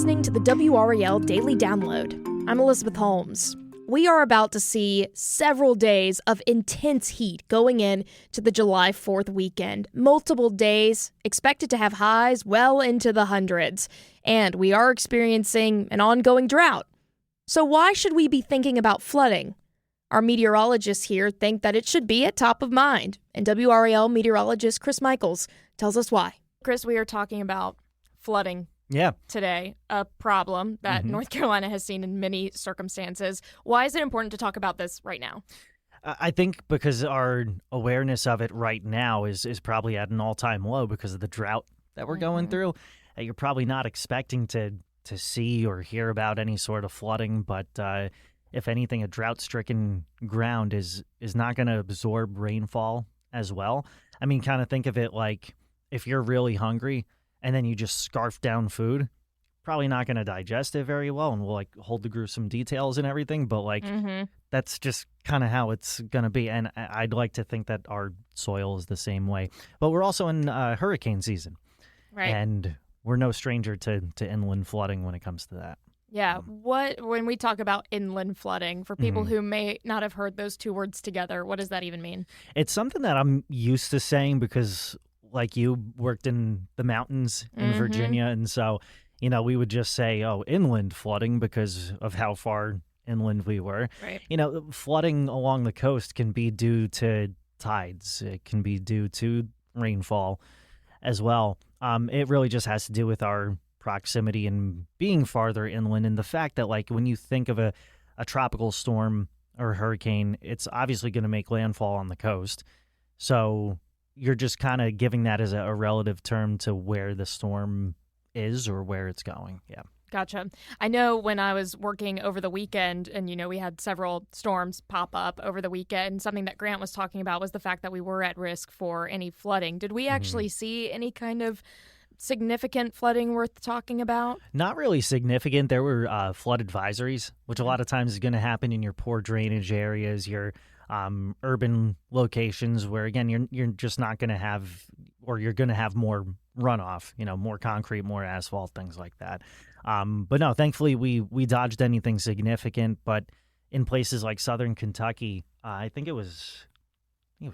listening to the WRAL Daily Download. I'm Elizabeth Holmes. We are about to see several days of intense heat going in to the July 4th weekend. Multiple days expected to have highs well into the hundreds. And we are experiencing an ongoing drought. So why should we be thinking about flooding? Our meteorologists here think that it should be at top of mind. And WRAL Meteorologist Chris Michaels tells us why. Chris, we are talking about flooding. Today, a problem that North Carolina has seen in many circumstances. Why is it important to talk about this right now? I think because our awareness of it right now is probably at an all-time low because of the drought that we're going through. You're probably not expecting to see or hear about any sort of flooding, but if anything, a drought-stricken ground is not going to absorb rainfall as well. I mean, kind of think of it like if you're really hungry and then you just scarf down food, probably not going to digest it very well, and we'll hold the gruesome details and everything, but that's just kind of how it's going to be. And I'd like to think that our soil is the same way. But we're also in hurricane season, right? And we're no stranger to inland flooding when it comes to that. Yeah. When we talk about inland flooding, for people who may not have heard those two words together, what does that even mean? It's something that I'm used to saying because like you worked in the mountains in Virginia. And so, we would just say, inland flooding because of how far inland we were. Right. Flooding along the coast can be due to tides. It can be due to rainfall as well. It really just has to do with our proximity and being farther inland, and the fact that when you think of a tropical storm or hurricane, it's obviously going to make landfall on the coast. So you're just kind of giving that as a relative term to where the storm is or where it's going. Yeah. Gotcha. I know when I was working over the weekend and, we had several storms pop up over the weekend, something that Grant was talking about was the fact that we were at risk for any flooding. Did we actually see any kind of significant flooding worth talking about? Not really significant. There were flood advisories, which a lot of times is going to happen in your poor drainage areas, your urban locations where, again, you're just not going to have, or you're going to have more runoff, more concrete, more asphalt, things like that. But no, thankfully we dodged anything significant. But in places like southern Kentucky, I think it was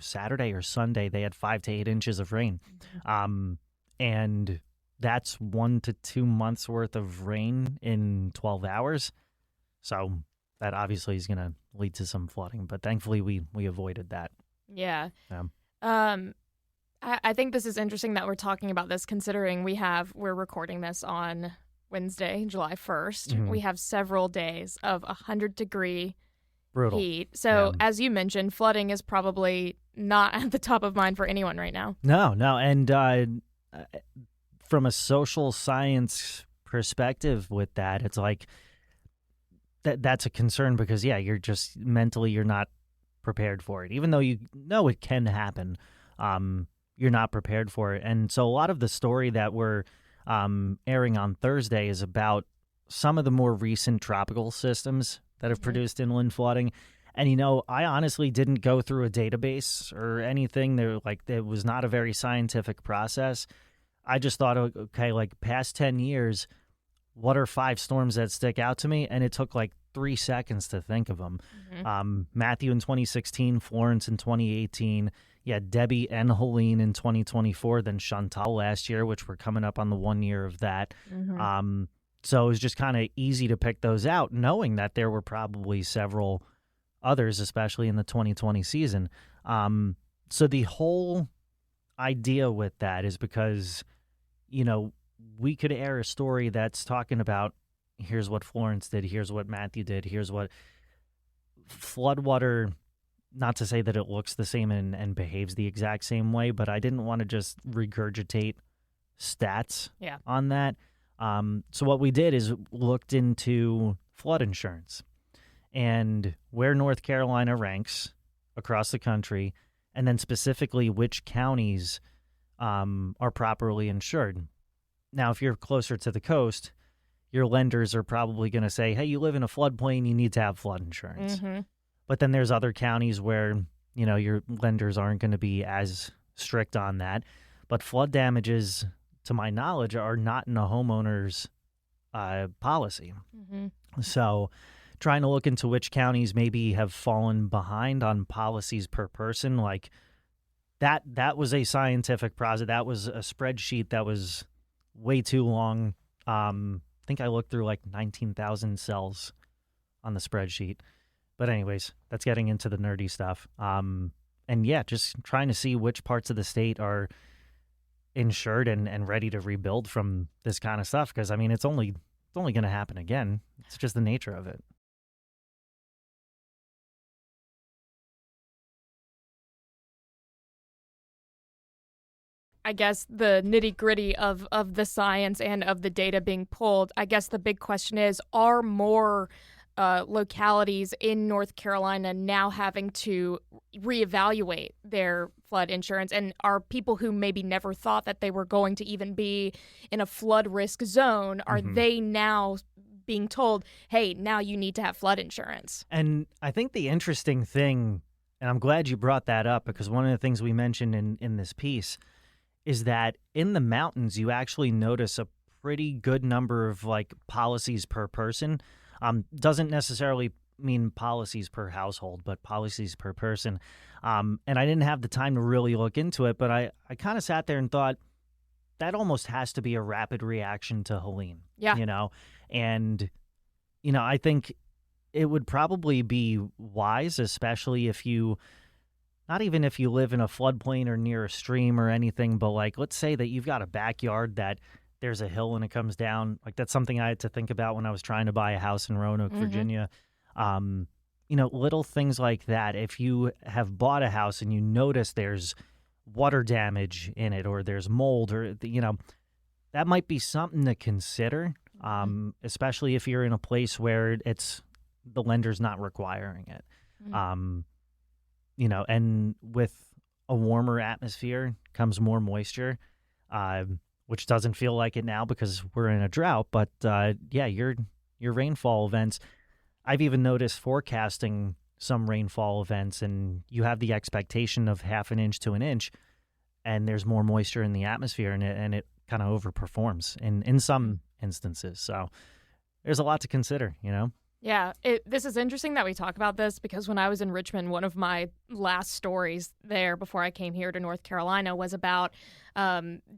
Saturday or Sunday, they had 5 to 8 inches of rain. And that's 1 to 2 months worth of rain in 12 hours. So that obviously is going to lead to some flooding, but thankfully we avoided that. Yeah. I think this is interesting that we're talking about this, considering we're recording this on Wednesday, July 1st. We have several days of 100-degree brutal heat. So as you mentioned, flooding is probably not at the top of mind for anyone right now. No. And from a social science perspective with that, it's that's a concern because, you're just mentally, you're not prepared for it. Even though you know it can happen, you're not prepared for it. And so a lot of the story that we're airing on Thursday is about some of the more recent tropical systems that have produced inland flooding. And, I honestly didn't go through a database or anything. It was not a very scientific process. I just thought, okay, past 10 years, what are 5 storms that stick out to me? And it took 3 seconds to think of them. Matthew in 2016, Florence in 2018, Debbie and Helene in 2024, then Chantal last year, which we're coming up on the 1 year of that. So it was just kind of easy to pick those out, knowing that there were probably several others, especially in the 2020 season. So the whole idea with that is because, we could air a story that's talking about here's what Florence did, here's what Matthew did, here's what floodwater, not to say that it looks the same and behaves the exact same way, but I didn't want to just regurgitate stats on that. So what we did is looked into flood insurance and where North Carolina ranks across the country, and then specifically which counties are properly insured. Now, if you're closer to the coast, your lenders are probably going to say, hey, you live in a floodplain, you need to have flood insurance. But then there's other counties where, your lenders aren't going to be as strict on that. But flood damages, to my knowledge, are not in a homeowner's policy. Mm-hmm. So trying to look into which counties maybe have fallen behind on policies per person, like that was a scientific process. That was a spreadsheet that was way too long. I think I looked through like 19,000 cells on the spreadsheet. But anyways, that's getting into the nerdy stuff. And yeah, just trying to see which parts of the state are insured and ready to rebuild from this kind of stuff. Because, I mean, it's only going to happen again. It's just the nature of it. I guess the nitty gritty of the science and of the data being pulled, I guess the big question is, are more localities in North Carolina now having to reevaluate their flood insurance? And are people who maybe never thought that they were going to even be in a flood risk zone, are they now being told, hey, now you need to have flood insurance? And I think the interesting thing, and I'm glad you brought that up, because one of the things we mentioned in this piece is that in the mountains, you actually notice a pretty good number of like policies per person. Doesn't necessarily mean policies per household, but policies per person. And I didn't have the time to really look into it, but I kind of sat there and thought that almost has to be a rapid reaction to Helene. Yeah. And, I think it would probably be wise, especially if you, not even if you live in a floodplain or near a stream or anything, but like, let's say that you've got a backyard that there's a hill and it comes down. Like, that's something I had to think about when I was trying to buy a house in Roanoke, Virginia. Little things like that. If you have bought a house and you notice there's water damage in it, or there's mold, or, that might be something to consider, especially if you're in a place where the lender's not requiring it. And with a warmer atmosphere comes more moisture, which doesn't feel like it now because we're in a drought. But your rainfall events, I've even noticed forecasting some rainfall events, and you have the expectation of 1/2 inch to 1 inch, and there's more moisture in the atmosphere, and it kind of overperforms in some instances. So there's a lot to consider, Yeah, this is interesting that we talk about this, because when I was in Richmond, one of my last stories there before I came here to North Carolina was about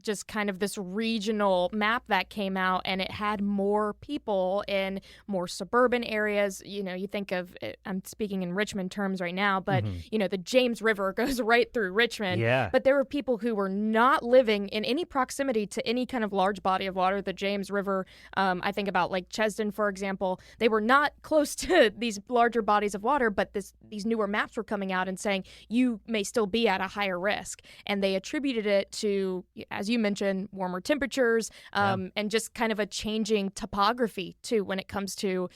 just kind of this regional map that came out, and it had more people in more suburban areas. You think of, I'm speaking in Richmond terms right now, but, the James River goes right through Richmond. Yeah. But there were people who were not living in any proximity to any kind of large body of water. The James River, I think about Lake Chesdin, for example, they were not close to these larger bodies of water, but these newer maps were coming out and saying you may still be at a higher risk. And they attributed it to, as you mentioned, warmer temperatures, and just kind of a changing topography too when it comes to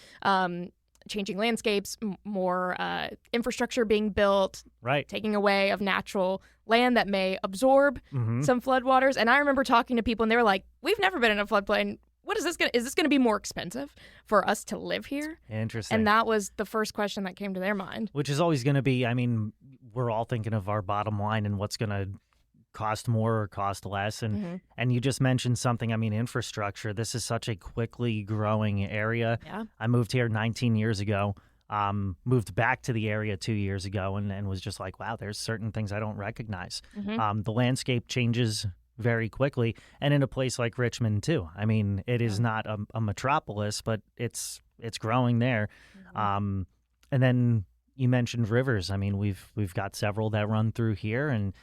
changing landscapes, more infrastructure being built, right, taking away of natural land that may absorb some floodwaters. And I remember talking to people, and they were like, we've never been in a floodplain. What is this going to, is this going to be more expensive for us to live here? Interesting. And that was the first question that came to their mind. Which is always going to be, I mean, we're all thinking of our bottom line and what's going to cost more or cost less. And you just mentioned something, I mean, infrastructure. This is such a quickly growing area. Yeah. I moved here 19 years ago, moved back to the area 2 years ago, and was just like, wow, there's certain things I don't recognize. The landscape changes very quickly, and in a place like Richmond too. I mean, it is not a metropolis, but it's growing there. And then you mentioned rivers. I mean, we've got several that run through here, and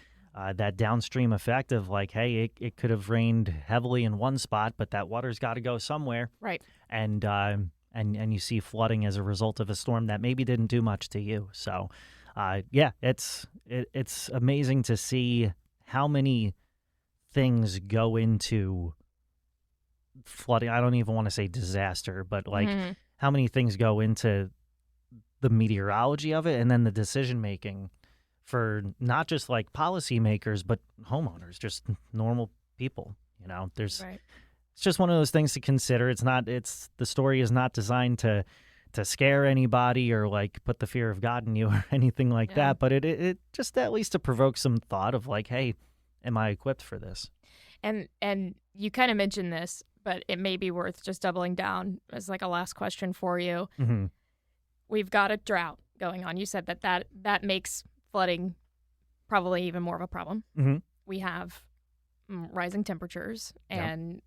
that downstream effect of like, hey, it could have rained heavily in one spot, but that water's got to go somewhere, right? And you see flooding as a result of a storm that maybe didn't do much to you. So, it's amazing to see how many things go into flooding. I don't even want to say disaster, but like how many things go into the meteorology of it, and then the decision making for not just like policymakers, but homeowners, just normal people. It's just one of those things to consider. The story is not designed to scare anybody or like put the fear of God in you or anything like that, but it just at least to provoke some thought of like, hey, am I equipped for this? And you kind of mentioned this, but it may be worth just doubling down as like a last question for you. Mm-hmm. We've got a drought going on. You said that makes flooding probably even more of a problem. Mm-hmm. We have rising temperatures and,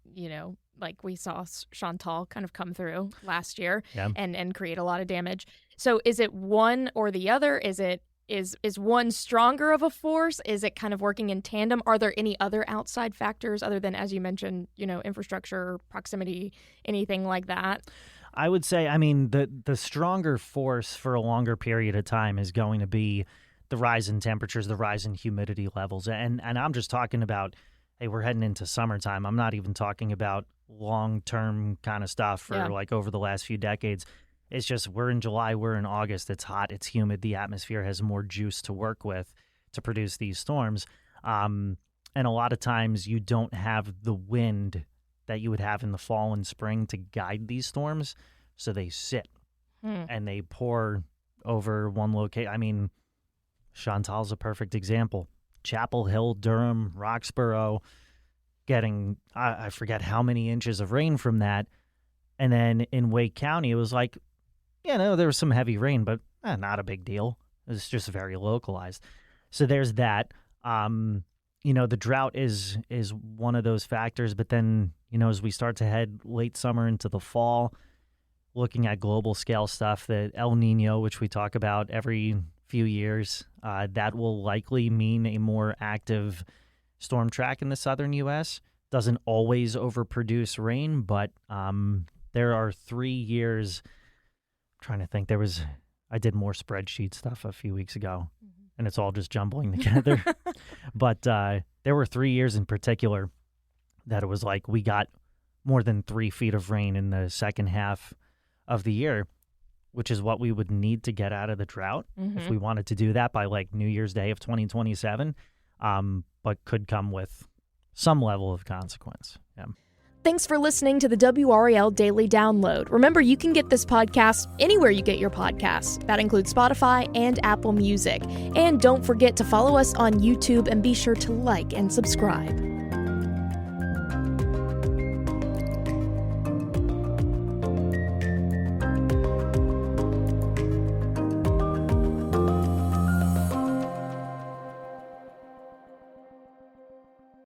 like we saw Chantal kind of come through last year and create a lot of damage. So is it one or the other? Is one stronger of a force? Is it kind of working in tandem? Are there any other outside factors other than, as you mentioned, infrastructure, proximity, anything like that? I would say, the stronger force for a longer period of time is going to be the rise in temperatures, the rise in humidity levels. And I'm just talking about, hey, we're heading into summertime. I'm not even talking about long-term kind of stuff for like over the last few decades. It's just we're in July, we're in August. It's hot, it's humid. The atmosphere has more juice to work with to produce these storms. And a lot of times you don't have the wind that you would have in the fall and spring to guide these storms. So they sit and they pour over one location. Chantal's a perfect example. Chapel Hill, Durham, Roxborough, getting, I forget how many inches of rain from that. And then in Wake County, it was like, there was some heavy rain, but not a big deal. It was just very localized. So there's that. The drought is one of those factors. But then, as we start to head late summer into the fall, looking at global scale stuff, the El Nino, which we talk about every few years, that will likely mean a more active storm track in the southern U.S. Doesn't always overproduce rain, but there are 3 years. I'm trying to think. I did more spreadsheet stuff a few weeks ago, and it's all just jumbling together. But there were 3 years in particular that it was like we got more than 3 feet of rain in the second half of the year, which is what we would need to get out of the drought if we wanted to do that by like New Year's Day of 2027, but could come with some level of consequence. Yeah. Thanks for listening to the WRAL Daily Download. Remember, you can get this podcast anywhere you get your podcasts. That includes Spotify and Apple Music. And don't forget to follow us on YouTube and be sure to like and subscribe.